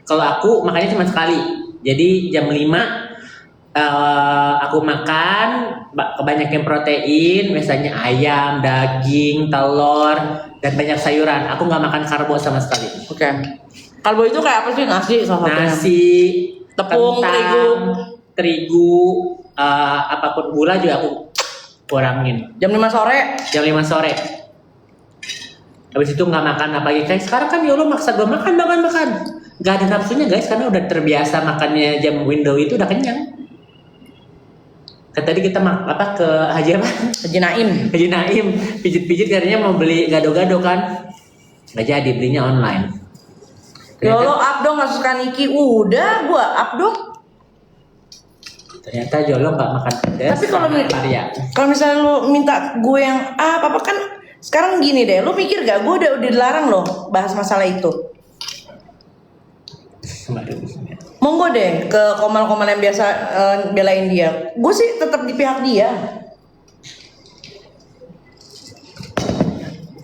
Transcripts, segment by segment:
Kalau aku makannya cuma sekali. Jadi jam 5 aku makan kebanyakan protein, biasanya ayam, daging, telur, dan banyak sayuran. Aku nggak makan karbo sama sekali. Oke. Karbo itu kayak apa sih? Nasi salah satunya. Nasi, tepung, kentang, terigu, apapun, gula juga aku kurangin. Jam 5 sore. Habis itu nggak makan apalagi kayak sekarang kan ya Allah maksa gue makan. Gak ada nafsunya guys karena udah terbiasa makannya jam window itu udah kenyang. Tadi kita ke Haji Naim pijit katanya mau beli gado-gado kan, nggak jadi, belinya online. Ya lo up dong nggak suka Niki, udah gua up dong. Ternyata Jolo nggak makan pedas. Tapi kalau misalnya lo minta gue yang apa kan sekarang gini deh, lo mikir gak gue udah dilarang loh bahas masalah itu. Monggo deh ke komal-komal yang biasa belain dia. Gue sih tetap di pihak dia.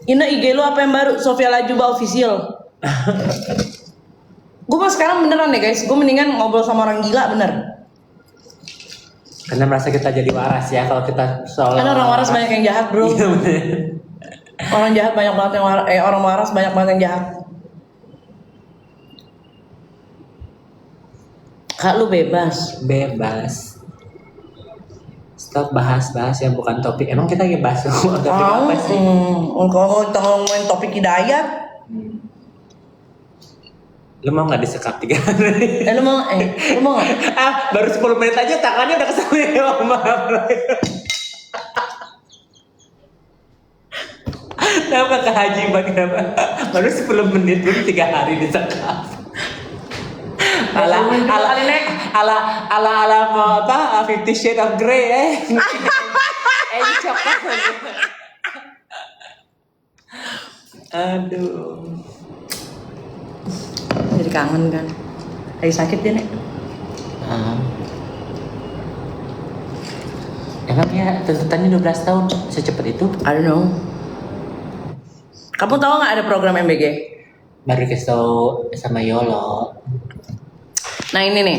Ina IG lo apa yang baru? Sofia Lajuba official. Gue mah sekarang beneran deh guys. Gue mendingan ngobrol sama orang gila bener. Karena merasa kita jadi waras ya kalau kita soal. Karena orang waras banyak yang jahat bro. Orang jahat banyak banget yang orang waras banyak banget yang jahat. Kak lu bebas. Stop bahas yang bukan topik. Emang kita lagi bahas topik apa sih? Kalau kita ngomongin topik hidayat. Lu mau nggak disekap 3 hari? Lu mau nggak? Baru 10 menit aja tangannya udah kesana ya Mama. Kenapa ke Haji Bang? Kenapa? Baru 10 menit belum 3 hari disekap. Ala mau apa? 50 Shades of Grey coklat. Aduh. Jadi kangen kan? Lagi sakit dia nek? Emang ya tuntutannya 12 tahun secepat itu? I don't know. Kamu tahu nggak ada program MBG? Baru kasih tahu sama Yolo. Nah ini nih,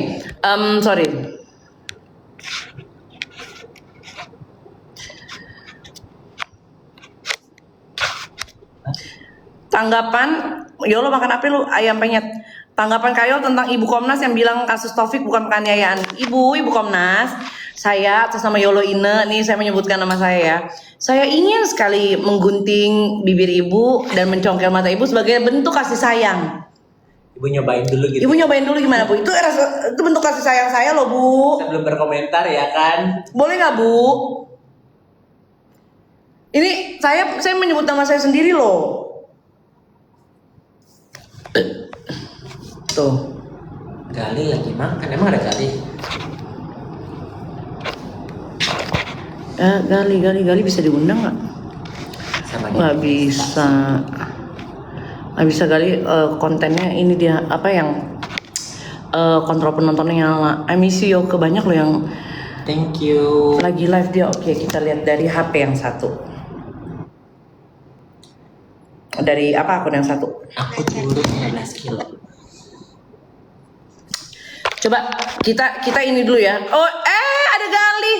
sorry. Tanggapan, Yolo makan apa lu? Ayam penyet. Tanggapan Kayol tentang Ibu Komnas yang bilang kasus Taufik bukan penganiayaan. Ibu Komnas, saya atas nama Yolo Ine, nih saya menyebutkan nama saya ya. Saya ingin sekali menggunting bibir ibu dan mencongkel mata ibu sebagai bentuk kasih sayang. Ibu nyobain dulu gitu. Ibu nyobain dulu gimana Bu? Itu bentuk kasih sayang saya loh Bu. Sebelum berkomentar ya kan. Boleh nggak Bu? Ini saya menyebut nama saya sendiri loh. Tuh. Gali lagi makan, emang ada Gali? Gali bisa diundang nggak? Nggak bisa. Nggak bisa Gali, kontennya ini dia apa yang kontrol penontonnya nyala. I miss you Yoke, banyak loh yang thank you lagi live dia. Oke, kita lihat dari HP yang satu. Dari apa akun yang satu? Aku turun 15 kilo. Coba kita ini dulu ya. Oh, ada Gali.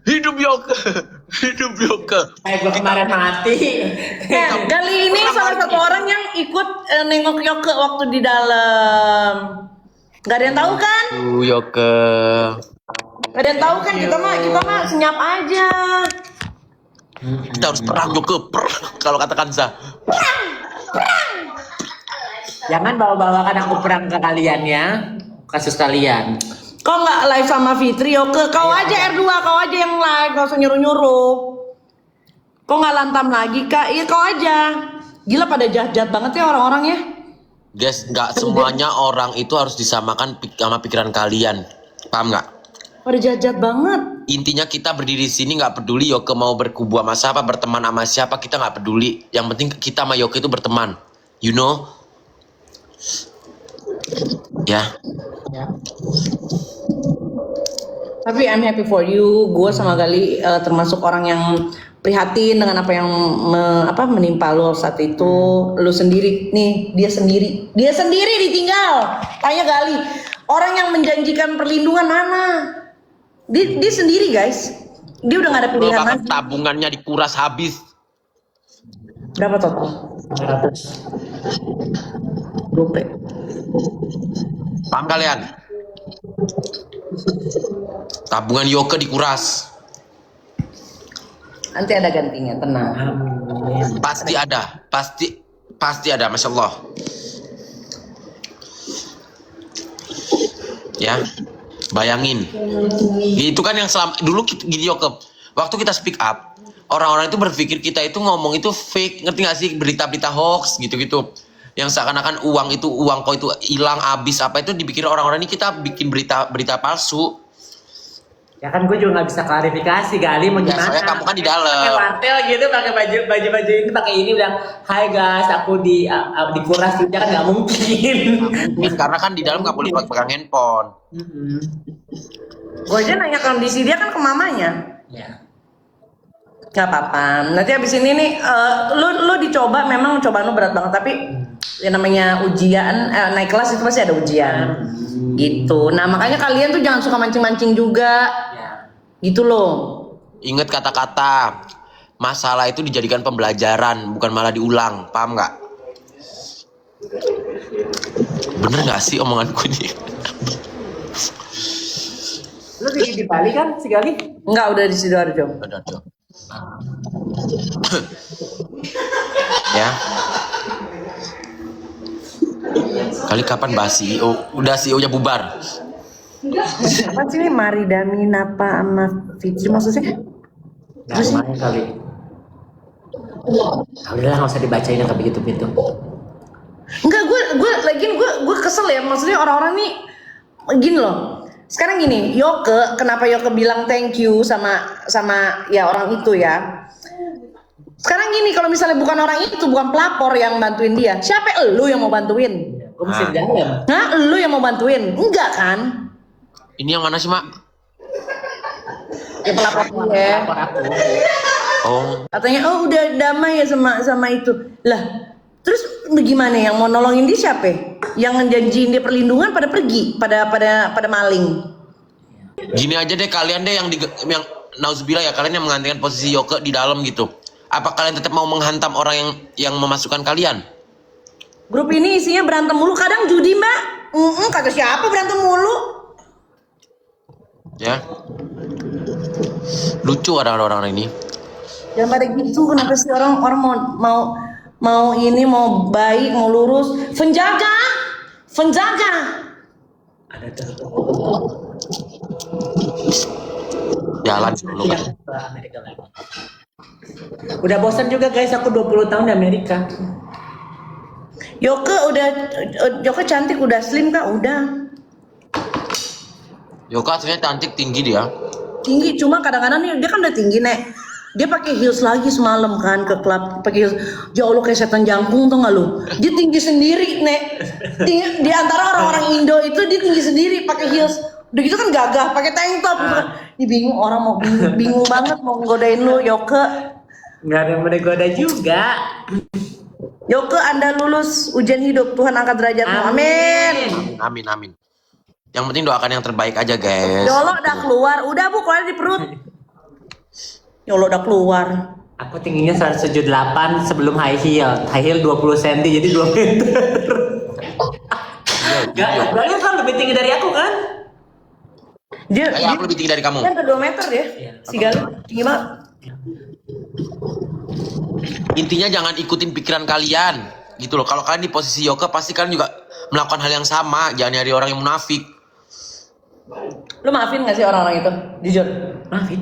Hidup Yoke. Gue kemarin mati. Gali ini salah satu orang yang ikut nengok Yoke waktu di dalam. Gak ada yang tahu kan? Yoke. Gak ada yang tahu kan, kita mah senyap aja. Kita harus perang Yoke, kalau kata Kanza. Jangan bawa-bawakan aku perang ke kalian ya. Kasus kalian. Kau nggak live sama Fitri Yoke? Kau aja R2, kau aja yang live, gak usah nyuruh-nyuruh. Kau nggak lantam lagi Kak? Iya kau aja. Gila pada jahat-jahat banget ya orang-orangnya. Guys, nggak semuanya orang itu harus disamakan sama pikiran kalian. Paham nggak? Pada jahat-jahat banget. Intinya kita berdiri di sini nggak peduli Yoke mau berkubu sama siapa, berteman sama siapa, kita nggak peduli. Yang penting kita sama Yoke itu berteman, you know? Ya. Tapi I'm happy for you. Gue sama Gali termasuk orang yang prihatin dengan apa yang menimpa lo saat itu. Lo sendiri nih, dia sendiri ditinggal. Tanya Gali, orang yang menjanjikan perlindungan mana? Dia sendiri guys, dia udah gak ada pilihan Bahkan lagi. tabungannya dikuras habis. Berapa total? 500. Gope. Paham kalian? Tabungan Yoke dikuras. Nanti ada gantinya, tenang. Amin. Pasti ada, pasti ada, masya Allah. Ya, bayangin. Itu kan yang dulu gini Yoke, waktu kita speak up, orang-orang itu berpikir kita itu ngomong itu fake, ngerti gak sih, berita-berita hoax gitu-gitu. Yang seakan-akan uang kau itu hilang, habis apa itu dipikir orang-orang ini kita bikin berita palsu. Ya kan gue juga nggak bisa klarifikasi Gali mau Ya, gimana. soalnya kamu kan di dalam. Pakai mantel gitu, pakai baju ini, pakai ini bilang, "Hai guys, aku dikuras juga," kan nggak mungkin. Karena kan di dalam nggak boleh pegang handphone. Gue aja nanya kondisi dia kan ke mamanya. Ya. Gak apa-apa. Nanti abis ini nih, lu dicoba, memang cobaan lu berat banget. Tapi yang namanya ujian, naik kelas itu pasti ada ujian. Gitu. Nah makanya kalian tuh jangan suka mancing-mancing juga. Ya. Gitu loh. Ingat kata-kata, masalah itu dijadikan pembelajaran, bukan malah diulang. Paham nggak? Bener nggak sih omonganku ini? Lu di Bali kan si Gali? Enggak, udah di Sidoarjo. Udah, Cok. Ya. Kali kapan bahas CEO? Udah CEO-nya bubar. Apa sih ini Maridami Napa sama Fitri maksudnya? Nggak lumayan kali. Ah, udahlah nggak usah dibacain yang begitu gitu. Enggak, gue kesel ya, maksudnya orang-orang nih gini loh. Sekarang gini, kenapa Yoke bilang thank you sama ya orang itu ya. Sekarang gini, kalau misalnya bukan orang itu, bukan pelapor yang bantuin dia, siapa elu yang mau bantuin? Gue mesti di dalam. Hah, elu yang mau bantuin? Enggak kan? Ini yang mana sih, Mak? Ya pelapor dia. Lapor aku. Oh, Katanya, oh udah damai ya sama itu. Lah, terus bagaimana yang mau nolongin dia siapa? Yang ngejanjiin dia perlindungan pada pergi, pada maling. gini aja deh kalian deh yang nauzubillah ya, kalian yang menggantikan posisi Yoke di dalam gitu. Apa kalian tetap mau menghantam orang yang memasukkan kalian? Grup ini isinya berantem mulu, kadang judi mbak. Kata siapa berantem mulu? Ya. Lucu orang-orang ini. Jangan pada gitu, kenapa sih orang mau ini mau baik mau lurus? Penjaga. Ada tuh. Jalan dulu kan. Ke Amerika lagi. Udah bosan juga guys, aku 20 tahun di Amerika. Yoke cantik, udah slim kak, udah Yoke aslinya cantik, tinggi dia. tinggi, cuma kadang-kadang nih dia kan udah tinggi nek, dia pakai heels lagi semalam kan ke klub pakai heels. Ya Allah kayak setan jangkung tuh nggak lu? Dia tinggi sendiri nek, di antara orang-orang Indo itu dia tinggi sendiri pakai heels. Udah gitu kan gagah pakai tank top gitu kan. Ini bingung orang mau bingung banget mau ngodain lu Yoke. Nggak ada yang goda juga. Yoke, Anda lulus ujian hidup, Tuhan angkat derajatmu. Amin. Amin, amin. Yang penting doakan yang terbaik aja, guys. Yolo udah keluar, udah bu keluar di perut. Yolo udah keluar. Aku tingginya 178 sebelum high heel 20 cm jadi 2 meter. Kalian kan lebih tinggi dari aku kan? Dia Aku lebih tinggi dari kamu. kan ke 2 meter ya. Si Gali tinggi banget. Intinya jangan ikutin pikiran kalian. Gitu loh. Kalau kalian di posisi Yoke pasti kalian juga melakukan hal yang sama. Jangan nyari orang yang munafik. Lu maafin gak sih orang-orang itu? Jujur. Maafin.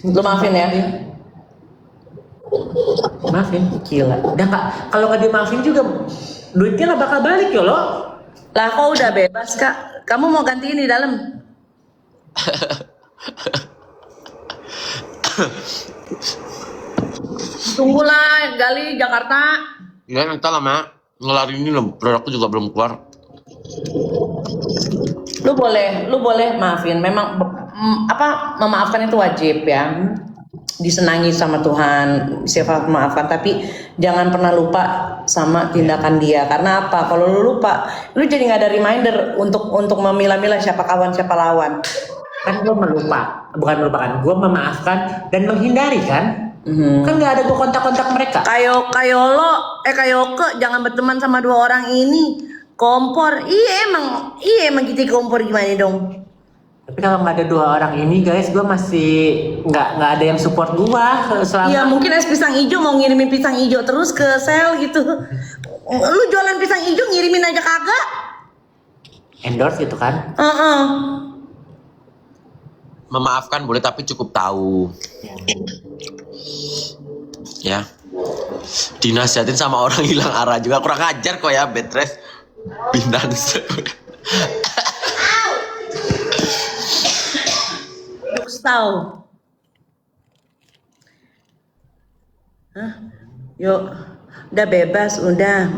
Lu maafin ya? Maafin. Gila. Udah nggak, kalau nggak dimaafin juga duitnya lah bakal balik ya lo. Lah kok udah bebas kak? Kamu mau gantiin di dalam? Tunggulah Gali Jakarta. Ya entah lah, Mak. Ngelar ini loh, produkku juga belum keluar. Lu boleh maafin. Memang memaafkan itu wajib ya. disenangi sama Tuhan, sifat maafkan, tapi jangan pernah lupa sama tindakan dia. Karena apa? Kalau lu lupa, lu jadi nggak ada reminder untuk memilah-milah siapa kawan siapa lawan. Kan gue bukan melupakan, gue memaafkan dan menghindari kan. Kan nggak ada gue kontak-kontak mereka. Kayoke jangan berteman sama dua orang ini. Kompor, iya emang kita kompor gimana dong? Tapi kalau nggak ada dua orang ini guys, gue masih nggak ada yang support gue selama. Iya mungkin es pisang hijau mau ngirimin pisang hijau terus ke sel gitu. Lu jualan pisang hijau ngirimin aja kagak? Endorse gitu kan? Memaafkan boleh tapi cukup tahu. Ya. Dinasihatin sama orang hilang arah juga kurang ajar kok ya, Betres. Bintang. Tahu. Hah? Yuk, udah bebas, udah.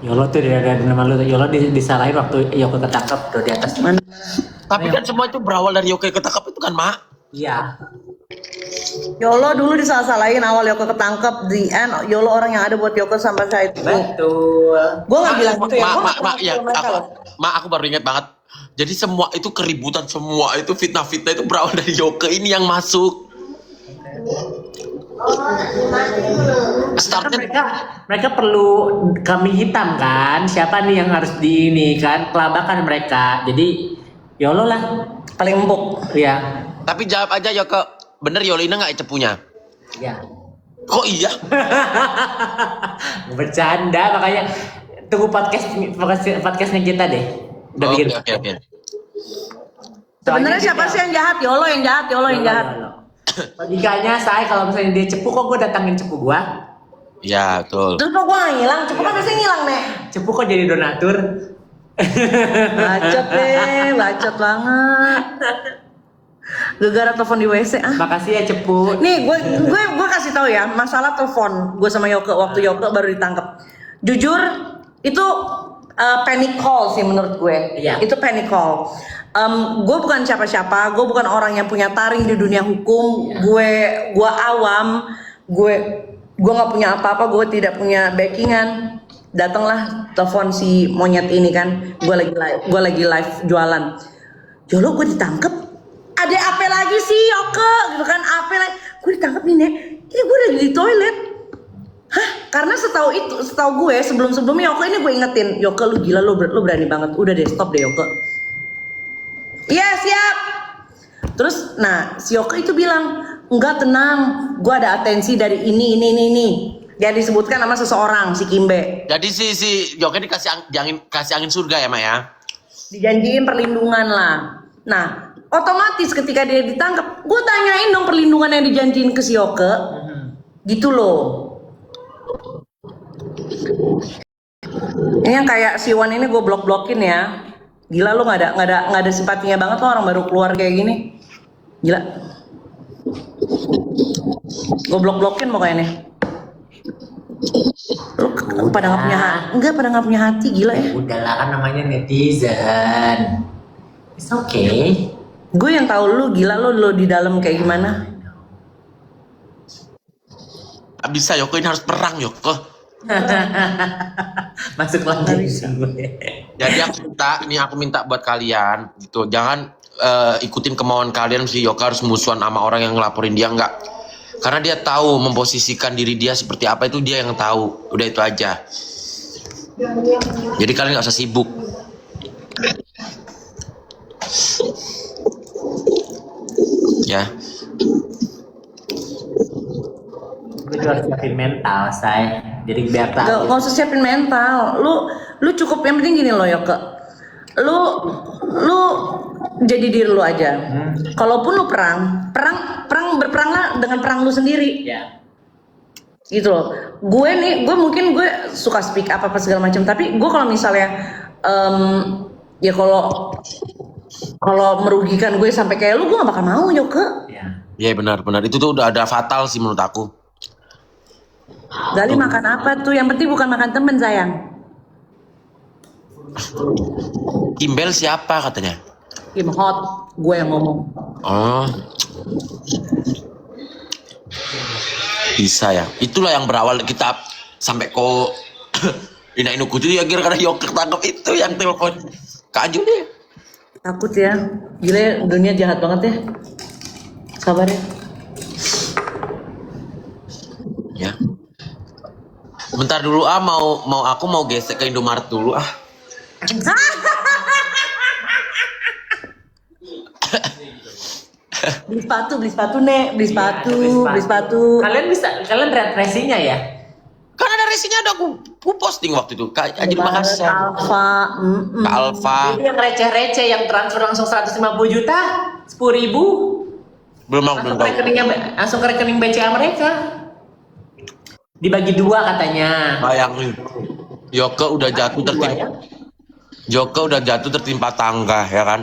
Yolo tuh ada nama lu, Yolo disalahin waktu Yoko ketangkep tuh di atas. Mana? Tapi kan semua itu berawal dari Yoke ketangkap itu kan, Mak? Iya. Yolo dulu disalah-salahin awal Yoko ketangkep, di end Yolo orang yang ada buat Yoko sampai saat itu. Betul. Gue nggak bilang gitu ya. Mak, aku baru ingat banget. Jadi semua itu keributan, semua itu fitnah-fitnah itu berawal dari Yoke ini yang masuk. Startnya Mereka perlu kambing hitam kan? Siapa nih yang harus di ini kan? Kelabakan mereka. Jadi Yolo lah Paling empuk. ya. tapi jawab aja Yoke, bener Yolina nggak cepunya? Ya. Kok iya? Bercanda makanya tunggu podcastnya kita deh. Udah bikin. Oke. Sebenarnya siapa sih yang jahat? Yolo yang jahat. Logikanya saya kalau misalnya dia cepu kok gue datangin cepu gua. Ya betul. Terus kok gue nggak ngilang? Cepu kan biasanya ngilang nek. Cepu kok jadi donatur. Bacot deh, bacot banget. Gegara telepon di WC ah. Makasih ya cepu. Nih gue kasih tahu ya masalah telepon gue sama Yoke waktu Yoke baru ditangkap. Jujur itu panic call sih menurut gue. Iya. Itu panic call. Gue bukan siapa-siapa, gue bukan orang yang punya taring di dunia hukum. Gue awam, gue nggak punya apa-apa, gue tidak punya backingan. Datanglah telepon si monyet ini kan, gue lagi live jualan. Jolo gue ditangkep. Ada apa lagi sih Yoke gitu kan, apa lagi? Gue ditangkep nih nek, ini gue lagi di toilet. Hah? Karena setahu gue sebelumnya Yoke ini gue ingetin, Yoke lu gila lu berani banget, udah deh stop deh Yoke. Iya siap. Terus, nah si Yoke itu bilang, enggak tenang, gue ada atensi dari ini. Dia disebutkan nama seseorang, si Kimbe. Jadi si Yoke dikasih angin surga ya, Mak ya? Dijanjiin perlindungan lah. Nah, otomatis ketika dia ditangkap, gue tanyain dong perlindungan yang dijanjiin ke si Yoke. Gitu loh. Ini yang kayak si Wan ini gue blok-blokin ya. Gila lo nggak ada simpatinya banget lo orang baru keluar kayak gini. Gila. Gue blok-blokin pokoknya nih. Lo pada nggak punya hati? Enggak pada nggak punya hati gila ya. Udahlah kan namanya netizen. It's okay. Gue yang tahu lu gila lo di dalam kayak gimana. Bisa Yoke ini harus perang Yoke. Masuk lagi. Jadi aku minta buat kalian gitu, jangan ikutin kemauan kalian si Yoke harus musuhan sama orang yang ngelaporin dia, enggak. Karena dia tahu memposisikan diri dia seperti apa, itu dia yang tahu. Udah itu aja. Jadi kalian nggak usah sibuk. Ya. Gue juga harus siapin mental, say. Jadi biar tahu. Gak usah siapin mental. Lu cukup, yang penting gini loh Yoke. Lu jadi diri lu aja. Kalaupun lu berperanglah dengan perang lu sendiri. Ya. Gitu loh. Gue mungkin suka speak apa segala macam, tapi gue kalau misalnya ya kalau merugikan gue sampai kayak lu, gue gak bakal mau Yoke. Iya benar. Itu tuh udah ada fatal sih menurut aku. Gali makan apa tuh? Yang penting bukan makan temen sayang. Kimbel siapa katanya? Kim Hot, gue yang ngomong. Oh. Bisa ya. Itulah yang berawal kita sampai kok Ina Inuku itu ya gara-gara Yoke ketangkep itu yang telepon Kak Aju deh. Takut ya. Gila dunia jahat banget ya. Sabar ya. Ya. Bentar dulu aku mau gesek ke Indomaret dulu ah. Beli sepatu nek, beli sepatu. Kalian lihat racingnya ya? Kan ada resinya ada aku posting waktu itu Kak Aju di Makassar. Alfa, Kak Alfa. Jadi yang receh-receh yang transfer langsung 150 juta, 10.000 Belum langsung tahu. langsung ke rekening BCA mereka. Dibagi 2 katanya. Bayangin. Yoke udah jatuh tertimpa tangga ya kan.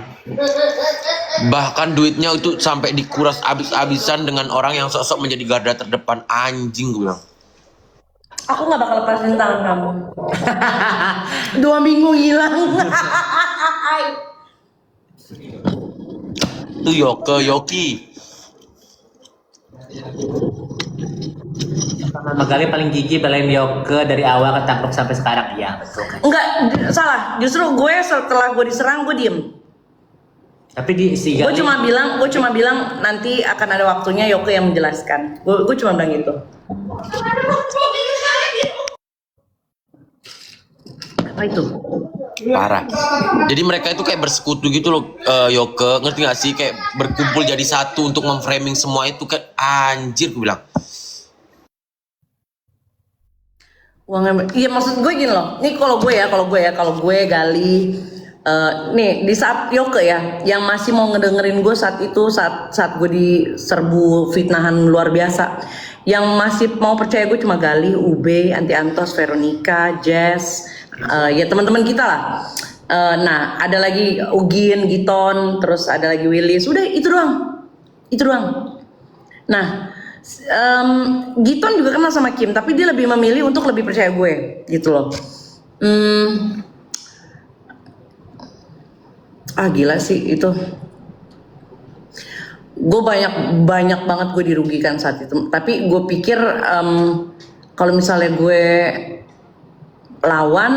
Bahkan duitnya itu sampai dikuras abis-abisan dengan orang yang sosok menjadi garda terdepan. Anjing gue bilang. aku nggak bakal lepasin tangan kamu. 2 minggu hilang. Itu Yoki. Pertama kali paling gigi belain Yoke dari awal ketangkep sampai sekarang. Iya betul kan. Enggak, salah. Justru gue setelah gue diserang gue diem. Tapi di si Gue Gali, cuma bilang nanti akan ada waktunya Yoke yang menjelaskan. Gue cuma bilang gitu. Apa itu? Parah. Jadi mereka itu kayak bersekutu gitu loh, Yoke. Ngerti gak sih? Kayak berkumpul jadi satu untuk memframing semua itu kan anjir gue bilang. Iya maksud gue gini loh. Nih kalau gue Gali, nih di saat Yoke ya, yang masih mau ngedengerin gue saat itu saat gue diserbu fitnahan luar biasa. Yang masih mau percaya gue cuma Gali, Ube, Anti Antos, Veronica, Jess, ya teman-teman kita lah. Nah ada lagi Ugin, Giton, terus ada lagi Willis. Udah itu doang. Nah Giton juga kenal sama Kim, tapi dia lebih memilih untuk lebih percaya gue, gitu loh. Gila sih itu. Gue banyak banget gue dirugikan saat itu. Tapi gue pikir kalau misalnya gue lawan,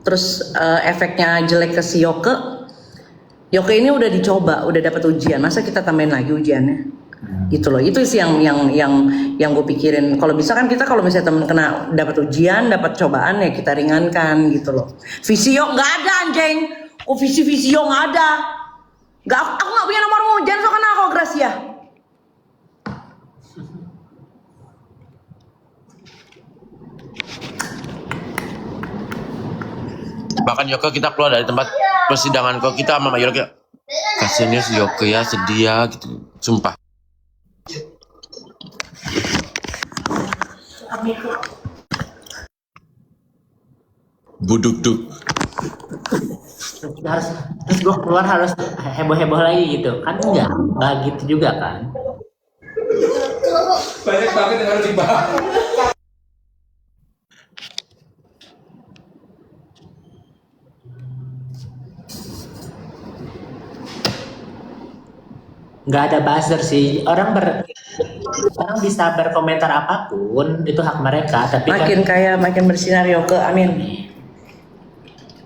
terus efeknya jelek ke si Yoke ini udah dicoba, udah dapat ujian. Masa kita tambahin lagi ujiannya? Gitu loh. Itu sih yang gue pikirin. Kalau bisa kan kita kalau misalnya temen kena dapat ujian, dapat cobaan ya kita ringankan gitu loh. Visio nggak ada anjing. Kok visio nggak ada? Aku nggak punya nomormu. Jangan sok kenal kok Gracia. Bahkan Yoke kita keluar dari tempat persidangan kok kita sama Yoke kasiannya si Yoke ya, sedih ya gitu. Sumpah. Buduk-duk. terus gue keluar harus heboh-heboh lagi gitu kan? Nggak gitu juga kan. Banyak banget yang harus dibahas. Nggak ada buzzer sih, orang bisa berkomentar apapun, itu hak mereka, tapi Makin kaya, makin bersinar Yoke, amin.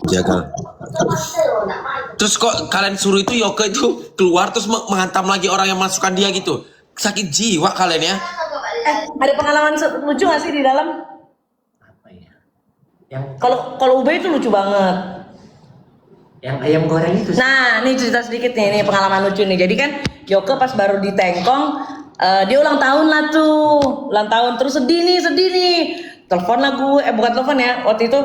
Jaga. Terus kok kalian suruh itu Yoke itu keluar terus menghantam lagi orang yang masukkan dia gitu. Sakit jiwa kalian ya. Ada pengalaman lucu gak sih di dalam? apa ya? Yang Kalau Ube itu lucu banget. ayam goreng itu. Nah, nih cerita sedikit nih pengalaman lucu nih. Jadi kan Yoke pas baru di Tengkong, dia ulang tahun lah tuh, ulang tahun terus sedih nih. Telepon lah gue, bukan telepon ya, waktu itu,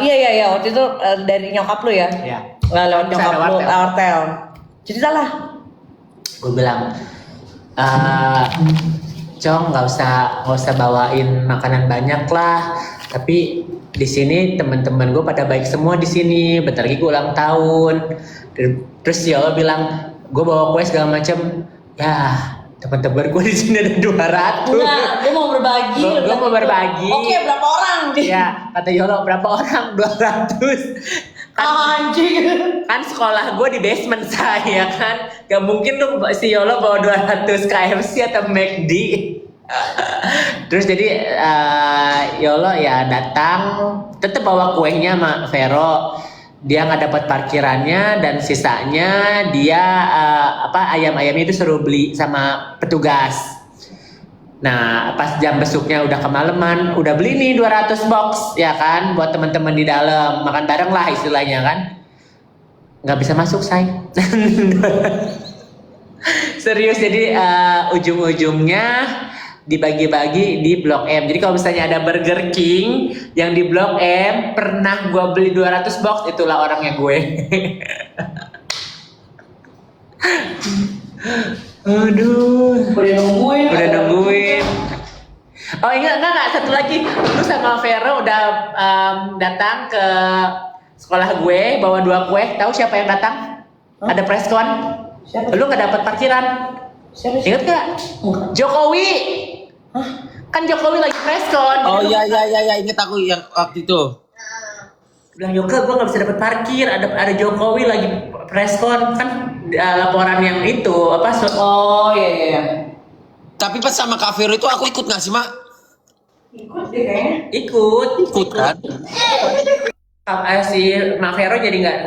iya waktu itu dari nyokap lu ya, Iya. nggak lewat Bisa nyokap ada lu, wartel. wartel. Ceritalah. Gue bilang, Cong nggak usah bawain makanan banyak lah, tapi di sini teman-teman gue pada baik semua di sini. Bentar lagi gue ulang tahun. Terus dia bilang, gue bawa kue segala macam. Ya, teman-teman gue di sini ada 200. Enggak, gue mau berbagi. Gue mau berbagi. Oke, berapa orang? Ya, kata Yolo berapa orang? 200. Anjing. Kan sekolah gue di basement saya kan. Gak mungkin lu si Yolo bawa 200 KFC atau McD. Terus jadi Yolo ya datang, tetap bawa kuenya sama Vero. Dia nggak dapat parkirannya dan sisanya dia ayam-ayamnya itu suruh beli sama petugas. Nah, pas jam besuknya udah kemalaman, udah beli nih 200 box ya kan buat teman-teman di dalam, makan bareng lah istilahnya kan. Nggak bisa masuk, say. Serius, jadi ujung-ujungnya dibagi-bagi di Blok M. Jadi kalau misalnya ada Burger King yang di Blok M, pernah gue beli 200 box, itulah orangnya gue. Aduh, udah nungguin. Oh enggak, satu lagi. Lu sama Vero udah datang ke sekolah gue, bawa 2 kue. Tahu siapa yang datang? Ada preskon. Siapa? Lu nggak dapat parkiran. Siapa? Ingat gak? Jokowi. Kan Jokowi lagi preskon. Oh iya inget aku yang waktu itu. Bilang Yoga, gue nggak bisa dapat parkir. Ada Jokowi lagi preskon kan, laporan yang itu apa? Oh iya. Tapi pas sama Kak Vero itu aku ikut nggak sih, Mak? Ikut deh kayaknya. Ikut kan? Si Mak Vero jadi nggak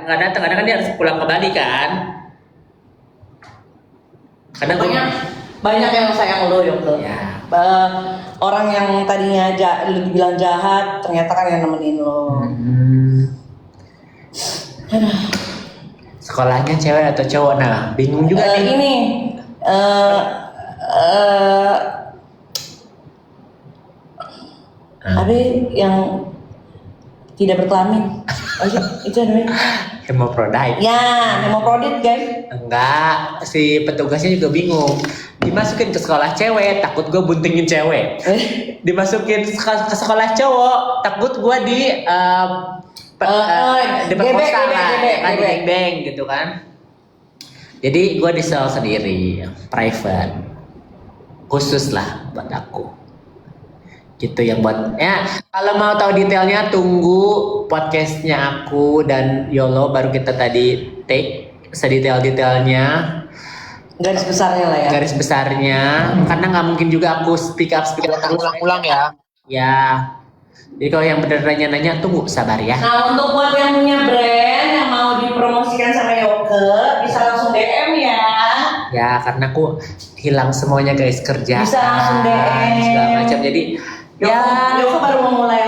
datang karena kan dia harus pulang ke Bali kan. Karena Banyak yang sayang lo Yoga. Ya. Orang yang tadinya lu bilang jahat, ternyata kan yang nemenin lo. Sekolahnya cewek atau cowok? Nah, bingung juga nih. Ini apa yang tidak berkelamin? Itu namanya. Hemofrodite. Ya, hemofrodit guys. Enggak, si petugasnya juga bingung. Dimasukin ke sekolah cewek, takut gue buntingin cewek. Dimasukin ke sekolah cowok, takut gue diperkosa lah, kan geng-geng gitu kan. Jadi gue di sel sendiri, private, khusus lah buat aku. Gitu yang buat ya. Kalau mau tahu detailnya tunggu podcastnya aku dan Yolo, baru kita tadi take sedetail-detailnya. Garis besarnya lah ya. Garis besarnya, karena nggak mungkin juga aku speak up Ulang-ulang ya. Ya. Jadi kalau yang beneran nanya tunggu sabar ya. Nah, untuk buat yang punya brand yang mau dipromosikan sama Yoke, bisa langsung DM ya. Ya, karena aku hilang semuanya guys, kerja. Bisa langsung DM. Segala macam. Jadi Yoke baru memulai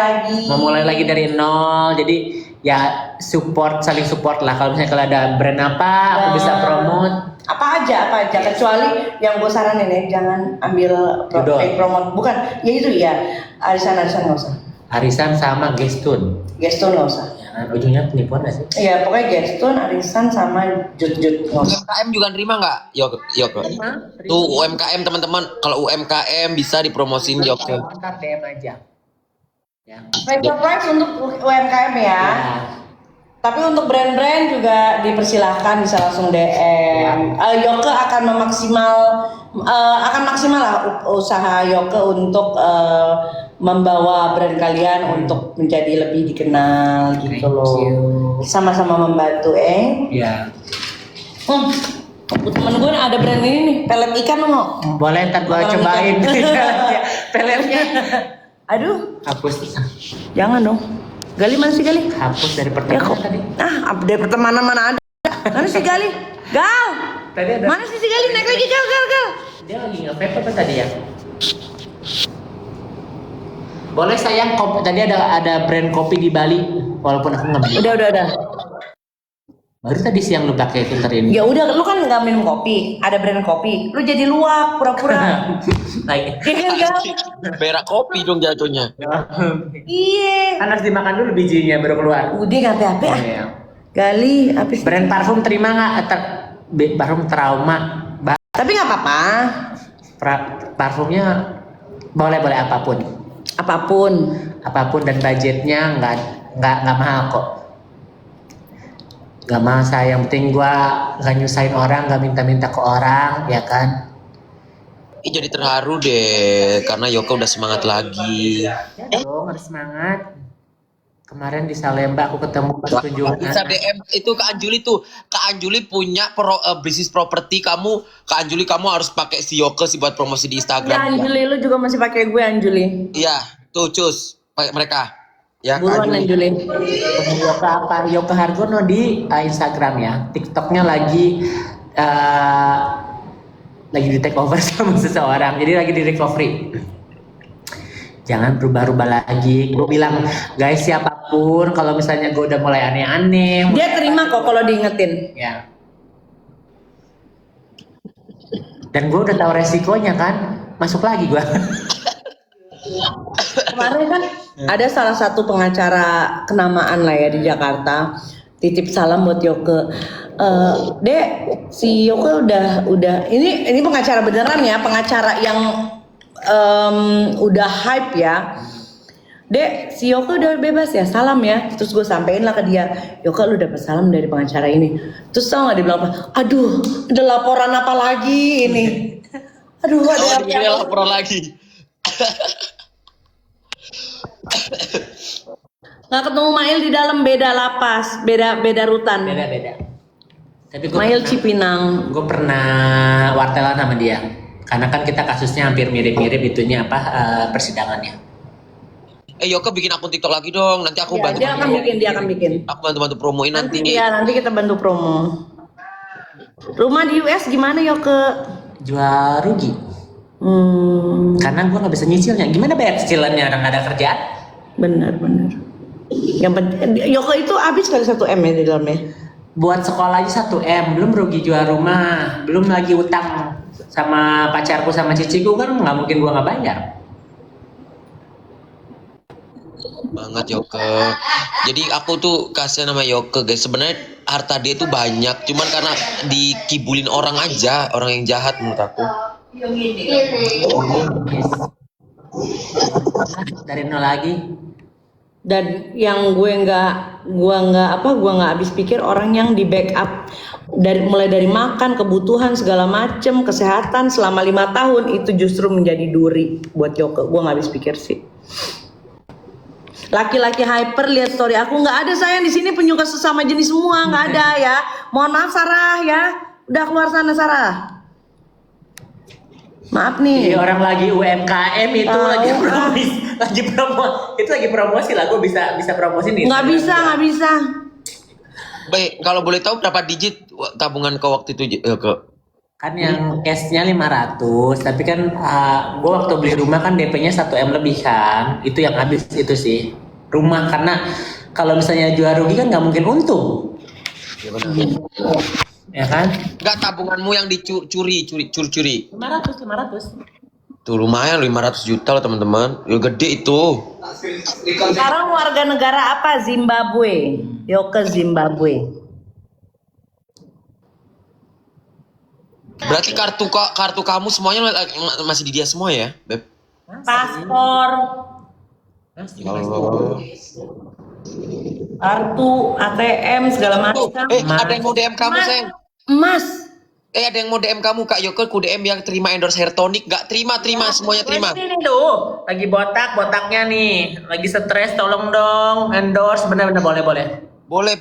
lagi dari nol. Jadi ya saling support lah. Kalau misalnya ada brand apa, aku bisa promote. Apa aja kecuali yang gue saranin ya, jangan ambil promote, bukan ya itu ya, arisan nggak usah, Arisan sama Gestun nggak usah ya kan, ujungnya penipuan gak sih? Iya pokoknya Gestun, arisan sama jut nggak usah. UMKM juga nerima nggak? Yok. Tuh UMKM teman-teman, kalau UMKM bisa dipromosin Yok. Ntar DM aja ya. Price untuk UMKM ya. Tapi untuk brand-brand juga dipersilahkan, bisa langsung DM. Yoke akan akan maksimal lah usaha Yoke untuk membawa brand kalian untuk menjadi lebih dikenal gitu loh. Sama-sama membantu Ya. Temen gue ada brand ini nih, pelet ikan lo mau? Boleh, ntar gue cobain. Peletnya. Aduh, Hapus. jangan dong. Gali mana sih Gali? Hapus dari pertemanan tadi. Dari pertemanan mana ada? Mana sih Gali? Gal! Tadi ada. Mana sih si Gali? Naik lagi Gal. Dia lagi nge-vape apa tadi ya? Boleh sayang, tadi ada brand kopi di Bali, walaupun aku nggak beli. Udah. Baru tadi siang lu pakai filter ini. Ya udah, lu kan nggak minum kopi, ada brand kopi, lu jadi luwak pura-pura. Like. Iya Gal. Berak kopi dong jatuhnya. Iya. Kan harus dimakan dulu bijinya baru keluar. Udah nggak apa-apa ah. Iya. Gali, apa sih? Brand parfum terima nggak? Parfum trauma. Tapi nggak apa-apa. Parfumnya boleh apapun dan budgetnya nggak mahal kok. Gak mahal saya, yang penting gua gak nyusahin orang, gak minta-minta ke orang, ya kan? Jadi terharu deh karena Yoka udah semangat lagi. Ya dong, harus semangat. Kemarin di Salemba aku ketemu pas kunjungan. Bisa DM itu ke Anjuli tuh. Kak Anjuli punya bisnis properti, Kak Anjuli kamu harus pakai si Yoke sih buat promosi di Ya Instagram. Anjuli, lu juga masih pakai gue Anjuli. Iya, tuh cus pakai mereka. Ya, Kak Buruan Anjuli. Anjuli. Yoka apa? Yoka Hargono di Instagram ya. TikToknya lagi di take over sama seseorang. Jadi lagi di recovery. Jangan berubah-ubah lagi. Gue bilang, guys siapapun kalau misalnya gue udah mulai aneh-aneh. Dia terima kok kalau diingetin. Ya. Dan gue udah tahu resikonya kan. Masuk lagi gue. Kemarin kan ada salah satu pengacara kenamaan lah ya di Jakarta. Titip salam buat Yoke. Dek, si Yoke udah ini pengacara beneran ya, pengacara yang udah hype ya. Dek, si Yoke udah bebas ya, salam ya. Terus gue sampein lah ke dia, Yoke lu dapet salam dari pengacara ini. Terus tau gak dia bilang apa? Aduh, ada laporan apa lagi ini? Aduh, ada Ini laporan lagi. Nggak ketemu Mail di dalam, beda lapas, beda rutan. Beda-beda. Tapi Mail Cipinang. gue pernah wartelan sama dia. Karena kan kita kasusnya hampir mirip-mirip itunya persidangannya. Yoke bikin akun TikTok lagi dong. Nanti aku Ya, bantu. dia akan bikin. Aku bantu promoin nanti. Nanti kita bantu promo. Rumah di US gimana Yoke? Jual rugi. Karena gue nggak bisa nyicilnya. Gimana bayar cicilannya orang nggak ada kerjaan? Benar. Yang penting Yoke itu habis kali 1 M ya di dalamnya. Buat sekolah aja 1 M, belum rugi jual rumah, belum lagi utang sama pacarku sama ciciku kan nggak mungkin gue nggak bayar. Banget Yoke. Jadi aku tuh kasihan sama Yoke guys. Sebenarnya harta dia tuh banyak, cuman karena dikibulin orang aja, orang yang jahat menurut aku. Yes. Dari nol lagi. Dan yang gue nggak habis pikir orang yang di backup mulai dari makan, kebutuhan segala macem, kesehatan selama 5 tahun itu justru menjadi duri buat Yoke. Gue nggak habis pikir sih. Laki-laki hyper lihat story aku, nggak ada sayang di sini penyuka sesama jenis semua, nggak ada ya. Mohon maaf Sarah ya, udah keluar sana Sarah. Maaf nih. Jadi orang lagi UMKM itu lagi promosi lah, gue bisa promosi nih. Nggak bisa. Baik, kalau boleh tahu berapa digit tabungan kau waktu itu Yoke? Kan yang cashnya 500, tapi kan gue waktu beli rumah kan DP-nya 1 M lebih kan, itu yang habis itu sih rumah, karena kalau misalnya jual rugi kan nggak mungkin untung. Ya benar. Ya kan? Enggak, tabunganmu yang dicuri. 500. Tuh lumayan 500 juta loh teman-teman. Ya gede itu. Sekarang warga negara apa? Zimbabwe. Yoke Zimbabwe. Berarti kartu kamu semuanya masih di dia semua ya, Beb? Paspor, Oh. kartu ATM segala macam. Ada yang mau DM kamu, sayang. Emas. Ada yang mau DM kamu, Kak Yoke, ku DM yang terima endorse hair tonic. Gak terima, semuanya terima. Ini tuh, lagi botaknya nih, lagi stres, tolong dong endorse, bener-bener boleh. Boleh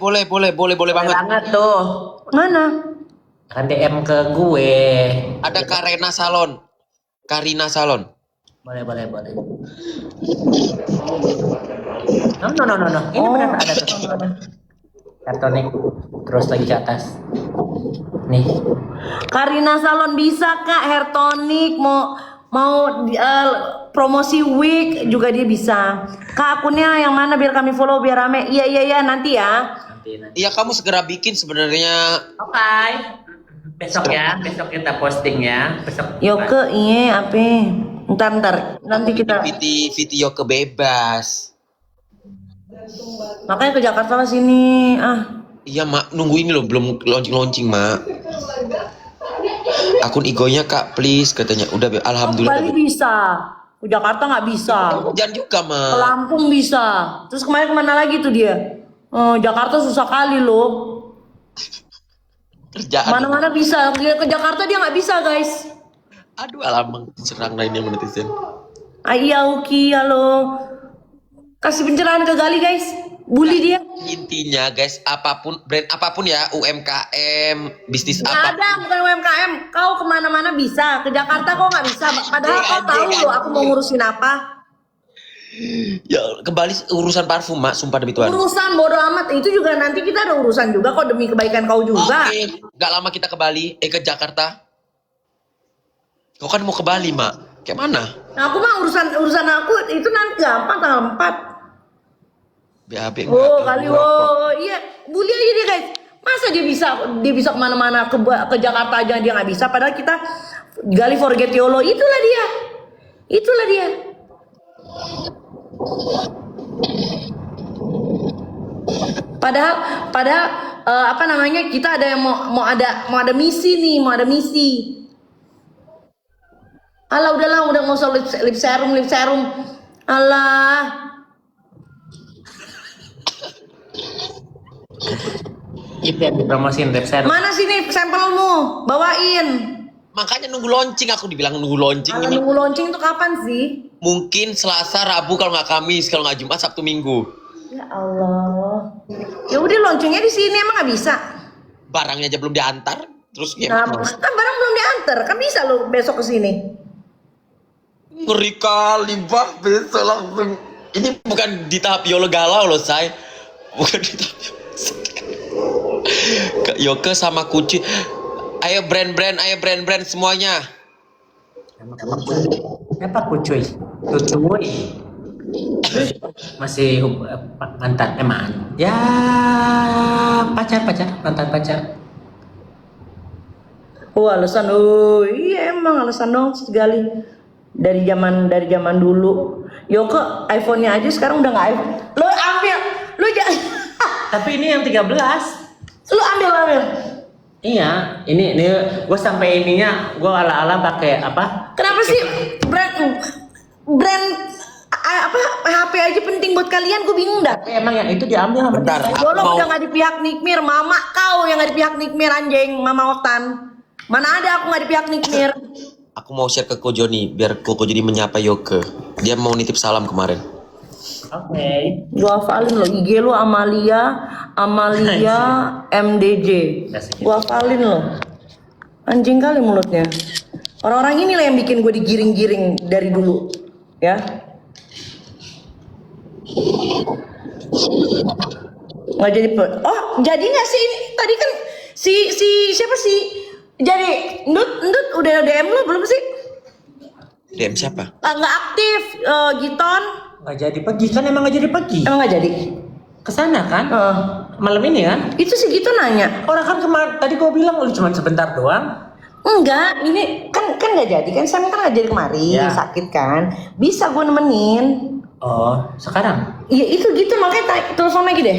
banget. Banget tuh. Mana? Kan DM ke gue. Ada Karina Salon. Boleh. No. Ini benar ada tuh. Kartonik terus lagi ke atas. Nih. Karina Salon bisa Kak, hair tonic, mau promosi wig juga dia bisa. Kak akunnya yang mana biar kami follow biar rame. Iya nanti ya. Nanti. Iya, kamu segera bikin sebenarnya. Oke. Besok kita posting ya. Besok. Yoke iya apa? Ntar nanti kita. VT Yoke bebas. Makanya ke Jakarta lah sini. Iya, Mak. Nunggu ini loh, belum launching, Mak. Akun igonya, Kak, please, katanya. Udah, alhamdulillah. Bali bisa. Ke Jakarta nggak bisa. Jangan juga, Mak. Ke Lampung bisa. Terus kemarin kemana lagi tuh dia? Jakarta susah kali loh. Kerjaan. Mana-mana bisa. Ke Jakarta dia nggak bisa guys. Aduh, alamang serang lainnya netizen. Iya Uki, halo. Kasih pencerahan ke Gali guys. Bully dia. Intinya guys, apapun brand apapun ya, UMKM, bisnis Nggak apa. ada, bukan UMKM. Kau kemana-mana bisa, ke Jakarta kok nggak bisa. Padahal kau tahu loh aku mau ngurusin apa. Ya kembali urusan parfum mak, sumpah demi Tuhan. Urusan bodo amat, itu juga nanti kita ada urusan juga kok demi kebaikan kau juga. Oke, nggak lama kita ke Bali, ke Jakarta. Kau kan mau ke Bali mak, kayak mana? Nah, aku mah urusan aku itu nanti gampang tanggal 4. BAB Oh kali iya bully aja dia guys. Masa dia bisa kemana-mana ke Jakarta aja dia nggak bisa. Padahal kita gali forget YOLO itulah dia. Padahal apa namanya kita ada yang mau ada misi nih, mau ada misi. Alah udahlah udah nggak usah lip serum. Alah. Itu yang dipromosin website. Mana sih nih sampelmu? Bawain. Makanya nunggu launching, aku dibilang nunggu launching Kalau ini. nunggu launching itu kapan sih? Mungkin Selasa, Rabu kalau nggak Kamis, kalau nggak Jumat, Sabtu, Minggu. Ya Allah. Ya udah launchingnya di sini emang nggak bisa. Barangnya aja belum diantar, terus Nah, gimana? kan barang belum diantar, kan bisa lo besok ke sini. Ngeri kali bah, besok langsung. Ini bukan di tahap YOLO galau loh, say. Bukan di tahap Yoke sama Kuci. Ayo brand-brand semuanya. Apa kucuy? Tucuy. Masih mantan emang. Ya pacar mantan pacar. Oh alasan, iya emang alasan dong sekali. Dari zaman dulu. Yoko iPhone-nya aja sekarang udah nggak iPhone. Lo ambil, lo jangan. Tapi ini yang 13. Lo ambil. Iya, ini gue sampai ininya gue ala-ala pakai apa? Kenapa sih brand apa HP aja penting buat kalian? Gue bingung dah. Tapi emang yang itu diambil sama Bentar, dia. aku Lo mau udah nggak di pihak Nikmir, mama kau yang nggak di pihak Nikmir anjing, mama Oktan. Mana ada aku nggak di pihak Nikmir. Aku mau share ke Ko Joni biar Ko Joni menyapa Yoke. Dia mau nitip salam kemarin. Oke. Gua hafalin lo IG lo Amalia MDJ. Gua hafalin lo. Anjing kali mulutnya. Orang-orang inilah yang bikin gue digiring-giring dari dulu, ya. Nggak jadi jadi nggak sih ini tadi kan si siapa sih? Jadi Ndut udah DM lo belum sih? DM siapa? Nggak aktif Giton. Nggak jadi pergi kan emang nggak jadi pergi. Emang nggak jadi? Kesana kan? Malam ini kan? Itu si Giton nanya. Orang kan kemarin tadi gue bilang lu cuma sebentar doang. Enggak, ini kan nggak jadi kan Sam kan nggak jadi kemari Ya. sakit kan, bisa gue nemenin. Oh, sekarang? Iya itu gitu makanya telepon lagi deh.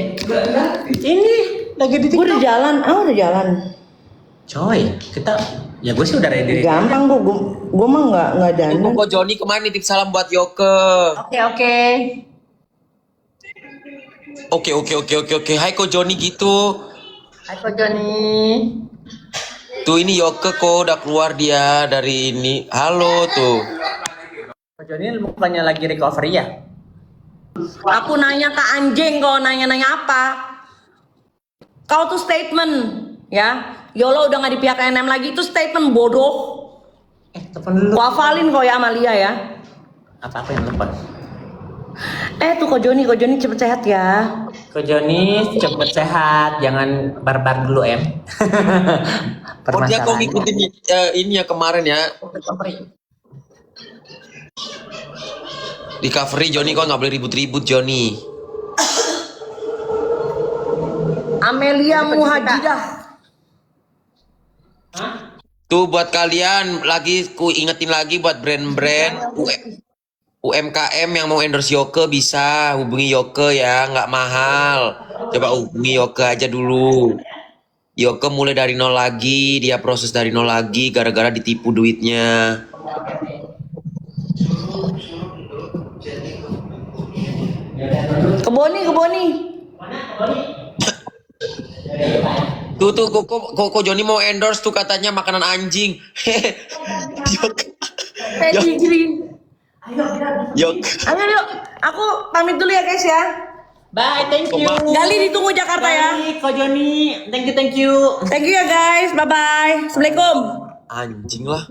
Ini lagi di Gue udah TikTok. jalan, udah jalan. Coy, kita ya gue sih udah ready. Gampang gue mah nggak dandan. Ko Joni kemarin nitip salam buat Yoke. Oke. Oke. Hai Ko Joni gitu. Hai Ko Joni. Tuh ini Yoke kok udah keluar dia dari ini. Halo tuh. Ini bukannya lagi recovery ya? Aku nanya ke anjing, kau nanya apa? Kau tuh statement, ya. Yolo udah nggak di pihak NM lagi, itu statement bodoh. Telepon dulu. Ku hafalin kau ya Amalia ya. Apa yang telepon? Tuh Ko Joni cepet sehat ya. Ko Joni cepet sehat, jangan barbar dulu em. Oh dia kok ngikutin ini ya kemarin ya. Di covery Joni kok nggak boleh ribut-ribut Joni. Amelia Muhajidah. Tuh buat kalian lagi ku ingetin lagi buat brand-brand UMKM yang mau endorse Yoke bisa hubungi Yoke ya, nggak mahal. Coba hubungi Yoke aja dulu. Yoke mulai dari nol lagi, dia proses dari nol lagi gara-gara ditipu duitnya. Keboni. Tuh Koko Joni mau endorse tuh katanya makanan anjing. Yoke. Pedigree. Yoke. Ayo yuk, aku pamit dulu ya guys ya. Bye, thank you. Gali ditunggu Jakarta ya. Gali, Ko Joni, thank you. Thank you ya guys. Bye bye. Assalamualaikum. Anjing lah.